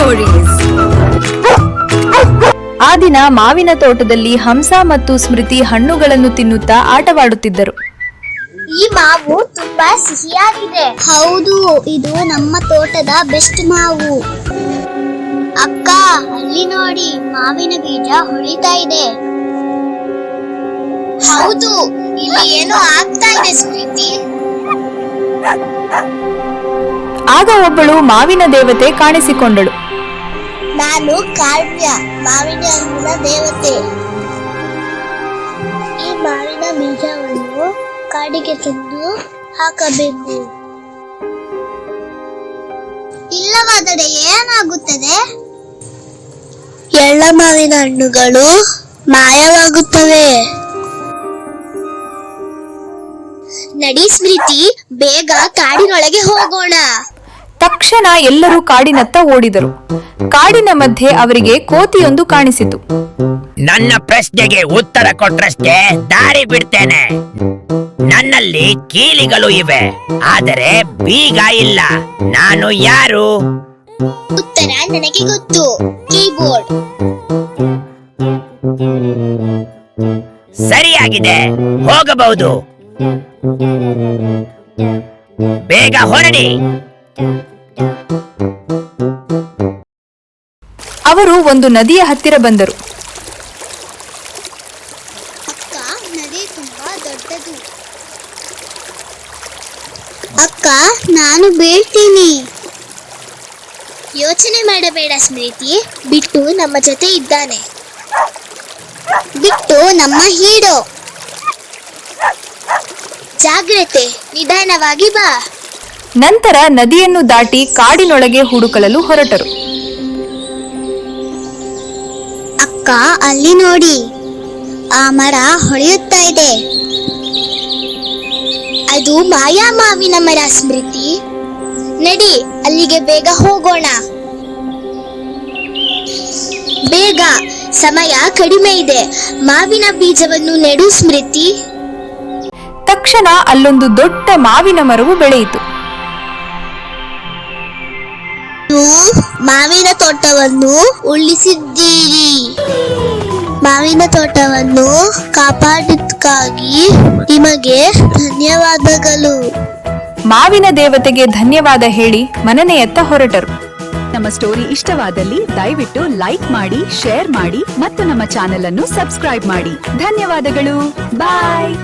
Stories. ಆ ದಿನ ಮಾವಿನ ತೋಟದಲ್ಲಿ ಹಂಸ ಮತ್ತು ಸ್ಮೃತಿ ಹಣ್ಣುಗಳನ್ನು ತಿನ್ನುತ್ತಾ ಆಟವಾಡುತ್ತಿದ್ದರು. ಈ ಮಾವು ತುಂಬಾ ಸಿಹಿಯಾಗಿದೆ. ಹೌದು, ಇದು ನಮ್ಮ ತೋಟದ ಬೆಸ್ಟ್ ಮಾವು. ಅಕ್ಕ, ಅಲ್ಲಿ ನೋಡಿ, ಮಾವಿನ ಬೀಜ ಹೊಳಿತಾ ಇದೆ. ಹೌದು, ಇಲ್ಲಿ ಏನೋ ಆಗ್ತಾ ಇದೆ ಸ್ಮೃತಿ. ಆಗ ಒಬ್ಬಳು ಮಾವಿನ ದೇವತೆ ಕಾಣಿಸಿಕೊಂಡಳು. ನಾನು ಕಾವ್ಯ, ಮಾವಿನ ಹಣ್ಣಿನ ದೇವತೆ. ಈ ಮಾವಿನ ಬೀಜವನ್ನು ಕಾಡಿಗೆ ತಂದು ಹಾಕಬೇಕು. ಇಲ್ಲವಾದರೆ ಏನಾಗುತ್ತದೆ? ಎಲ್ಲ ಮಾವಿನ ಹಣ್ಣುಗಳು ಮಾಯವಾಗುತ್ತವೆ. ನಡಿ ಸ್ಮೃತಿ, ಬೇಗ ಕಾಡಿನೊಳಗೆ ಹೋಗೋಣ. ತಕ್ಷಣ ಎಲ್ಲರೂ ಕಾಡಿನತ್ತ ಓಡಿದರು. ಕಾಡಿನ ಮಧ್ಯೆ ಅವರಿಗೆ ಕೋತಿಯೊಂದು ಕಾಣಿಸಿತು. ನನ್ನ ಪ್ರಶ್ನೆಗೆ ಉತ್ತರ ಕೊಟ್ರಷ್ಟೇ ದಾರಿ ಬಿಡ್ತೇನೆ. ನನ್ನಲ್ಲಿ ಕೀಲಿಗಳು ಇವೆ, ಆದರೆ ಬೀಗ ಇಲ್ಲ. ನಾನು ಯಾರು? ಉತ್ತರ ನನಗೆ ಗೊತ್ತು, ಕೀಬೋರ್ಡ್. ಸರಿಯಾಗಿದೆ, ಹೋಗಬಹುದು. ಬೇಗ ಹೊರಡಿ. ಅವರು ಒಂದು ನದಿಯ ಹತ್ತಿರ ಬಂದರು. ಅಕ್ಕ, ನದಿ ತುಂಬಾ ದೊಡ್ಡದು. ಅಕ್ಕ, ನಾನು ಬೀಳ್ತೀನಿ. ಯೋಚನೆ ಮಾಡಬೇಡ ಸ್ಮೃತಿ, ಬಿಟ್ಟು ನಮ್ಮ ಜೊತೆ ಇದ್ದಾನೆ. ಬಿಟ್ಟು ನಮ್ಮ ಹೀರೋ. ಜಾಗ್ರತೆ, ನಿಧಾನವಾಗಿ ಬಾ. ನಂತರ ನದಿಯನ್ನು ದಾಟಿ ಕಾಡಿನೊಳಗೆ ಹುಡುಕಲು ಹೊರಟರು. ಅಕ್ಕ, ಅಲ್ಲಿ ನೋಡಿ, ಆ ಮರ ಹೊಳೆಯುತ್ತಾ ಇದೆ. ಅದು ಮಾಯಾ ಮಾವಿನ ಮರ ಸ್ಮೃತಿ. ನಡಿ, ಅಲ್ಲಿಗೆ ಬೇಗ ಹೋಗೋಣ. ಬೇಗ, ಸಮಯ ಕಡಿಮೆ ಇದೆ. ಮಾವಿನ ಬೀಜವನ್ನು ನೆಡು ಸ್ಮೃತಿ. ತಕ್ಷಣ ಅಲ್ಲೊಂದು ದೊಡ್ಡ ಮಾವಿನ ಮರವು ಬೆಳೆಯಿತು. ಮಾವಿನ ತೋಟವನ್ನು ಉಳಿಸಿದ್ದೀರಿ. ಮಾವಿನ ತೋಟವನ್ನು ಕಾಪಾಡಿದ್ದಕ್ಕಾಗಿ ನಿಮಗೆ ಧನ್ಯವಾದಗಳು. ಮಾವಿನ ದೇವತೆಗೆ ಧನ್ಯವಾದ ಹೇಳಿ ಮನೆಯತ್ತ ಹೊರಟರು. ನಮ್ಮ ಸ್ಟೋರಿ ಇಷ್ಟವಾದಲ್ಲಿ ದಯವಿಟ್ಟು ಲೈಕ್ ಮಾಡಿ, ಶೇರ್ ಮಾಡಿ ಮತ್ತು ನಮ್ಮ ಚಾನೆಲ್ ಅನ್ನು ಸಬ್ಸ್ಕ್ರೈಬ್ ಮಾಡಿ. ಧನ್ಯವಾದಗಳು. ಬಾಯ್.